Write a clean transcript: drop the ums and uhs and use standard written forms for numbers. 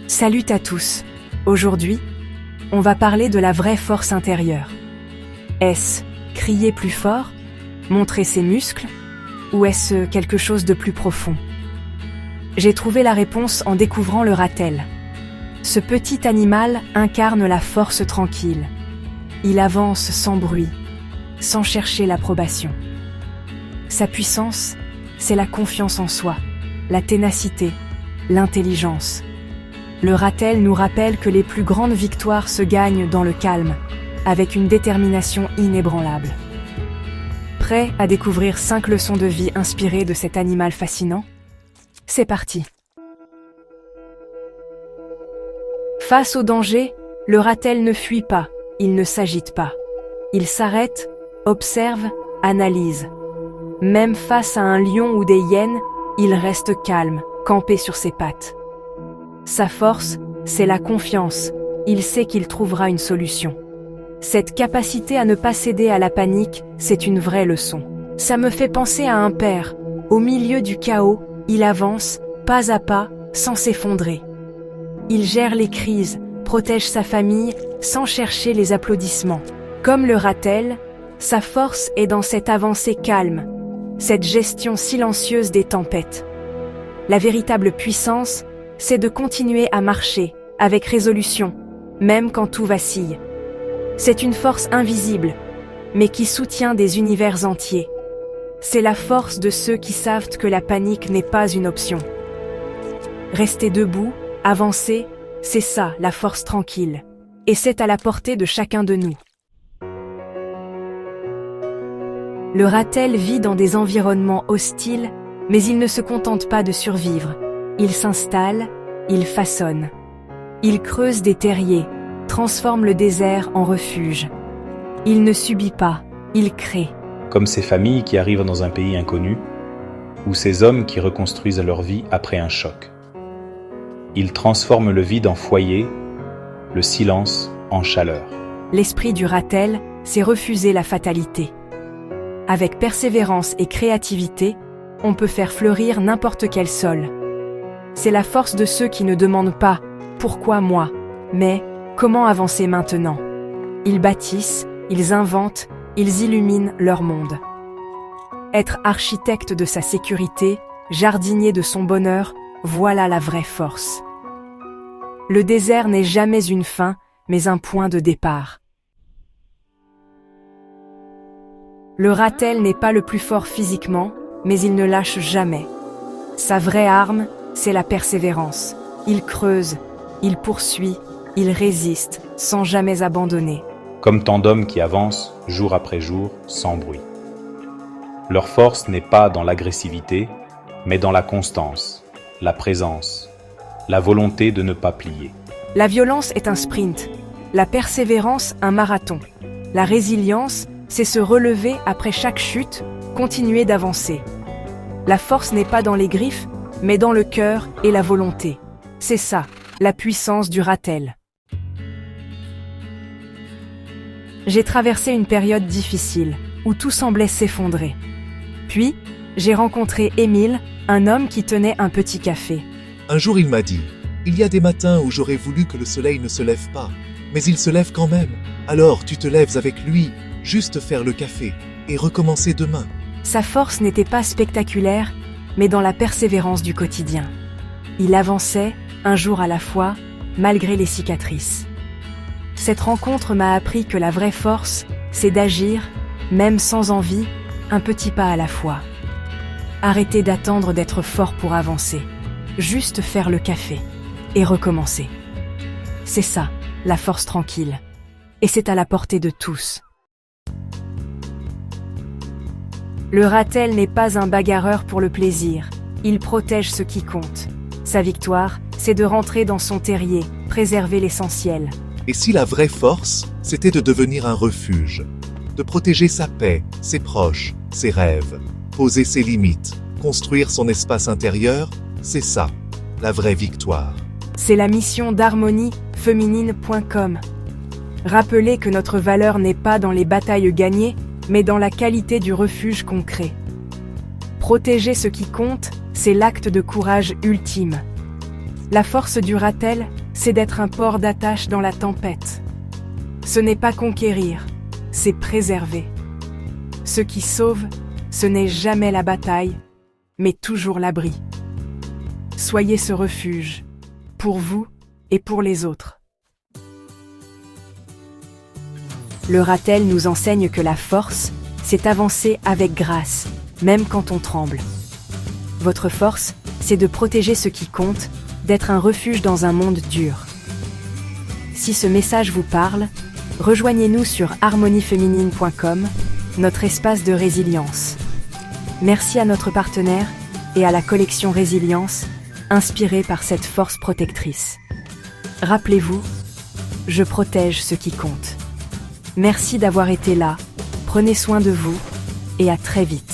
Salut à tous. Aujourd'hui, on va parler de la vraie force intérieure. Est-ce crier plus fort, montrer ses muscles, ou est-ce quelque chose de plus profond? J'ai trouvé la réponse en découvrant le ratel. Ce petit animal incarne la force tranquille. Il avance sans bruit, sans chercher l'approbation. Sa puissance, c'est la confiance en soi, la ténacité, l'intelligence. Le ratel nous rappelle que les plus grandes victoires se gagnent dans le calme, avec une détermination inébranlable. Prêt à découvrir 5 leçons de vie inspirées de cet animal fascinant? C'est parti! Face au danger, le ratel ne fuit pas, il ne s'agite pas. Il s'arrête, observe, analyse. Même face à un lion ou des hyènes, il reste calme, campé sur ses pattes. Sa force, c'est la confiance. Il sait qu'il trouvera une solution. Cette capacité à ne pas céder à la panique, c'est une vraie leçon. Ça me fait penser à un père. Au milieu du chaos, il avance, pas à pas, sans s'effondrer. Il gère les crises, protège sa famille, sans chercher les applaudissements. Comme le ratel, sa force est dans cette avancée calme, cette gestion silencieuse des tempêtes. La véritable puissance, c'est de continuer à marcher, avec résolution, même quand tout vacille. C'est une force invisible, mais qui soutient des univers entiers. C'est la force de ceux qui savent que la panique n'est pas une option. Rester debout, avancer, c'est ça, la force tranquille. Et c'est à la portée de chacun de nous. Le ratel vit dans des environnements hostiles, mais il ne se contente pas de survivre. Il s'installe, il façonne. Il creuse des terriers, transforme le désert en refuge. Il ne subit pas, il crée. Comme ces familles qui arrivent dans un pays inconnu, ou ces hommes qui reconstruisent leur vie après un choc. Il transforme le vide en foyer, le silence en chaleur. L'esprit du ratel, c'est refuser la fatalité. Avec persévérance et créativité, on peut faire fleurir n'importe quel sol. C'est la force de ceux qui ne demandent pas « pourquoi moi ?», mais « comment avancer maintenant ?» Ils bâtissent, ils inventent, ils illuminent leur monde. Être architecte de sa sécurité, jardinier de son bonheur, voilà la vraie force. Le désert n'est jamais une fin, mais un point de départ. Le ratel n'est pas le plus fort physiquement, mais il ne lâche jamais. Sa vraie arme, c'est la persévérance. Il creuse, il poursuit, il résiste, sans jamais abandonner. Comme tant d'hommes qui avancent, jour après jour, sans bruit. Leur force n'est pas dans l'agressivité, mais dans la constance, la présence, la volonté de ne pas plier. La violence est un sprint, la persévérance un marathon. La résilience, c'est se relever après chaque chute, continuer d'avancer. La force n'est pas dans les griffes, mais dans le cœur et la volonté. C'est ça, la puissance du ratel. J'ai traversé une période difficile, où tout semblait s'effondrer. Puis, j'ai rencontré Émile, un homme qui tenait un petit café. Un jour il m'a dit, il y a des matins où j'aurais voulu que le soleil ne se lève pas, mais il se lève quand même. Alors tu te lèves avec lui, juste faire le café, et recommencer demain. Sa force n'était pas spectaculaire, mais dans la persévérance du quotidien. Il avançait, un jour à la fois, malgré les cicatrices. Cette rencontre m'a appris que la vraie force, c'est d'agir, même sans envie, un petit pas à la fois. Arrêter d'attendre d'être fort pour avancer. Juste faire le café. Et recommencer. C'est ça, la force tranquille. Et c'est à la portée de tous. Le ratel n'est pas un bagarreur pour le plaisir. Il protège ce qui compte. Sa victoire, c'est de rentrer dans son terrier, préserver l'essentiel. Et si la vraie force, c'était de devenir un refuge, de protéger sa paix, ses proches, ses rêves, poser ses limites, construire son espace intérieur, c'est ça, la vraie victoire. C'est la mission d'harmoniefeminine.com. Rappelez que notre valeur n'est pas dans les batailles gagnées, mais dans la qualité du refuge qu'on crée. Protéger ce qui compte, c'est l'acte de courage ultime. La force du Ratel, c'est d'être un port d'attache dans la tempête. Ce n'est pas conquérir, c'est préserver. Ce qui sauve, ce n'est jamais la bataille, mais toujours l'abri. Soyez ce refuge, pour vous et pour les autres. Le Ratel nous enseigne que la force, c'est avancer avec grâce, même quand on tremble. Votre force, c'est de protéger ce qui compte, d'être un refuge dans un monde dur. Si ce message vous parle, rejoignez-nous sur harmonieféminine.com, notre espace de résilience. Merci à notre partenaire et à la collection Résilience, inspirée par cette force protectrice. Rappelez-vous, je protège ce qui compte. Merci d'avoir été là, prenez soin de vous et à très vite.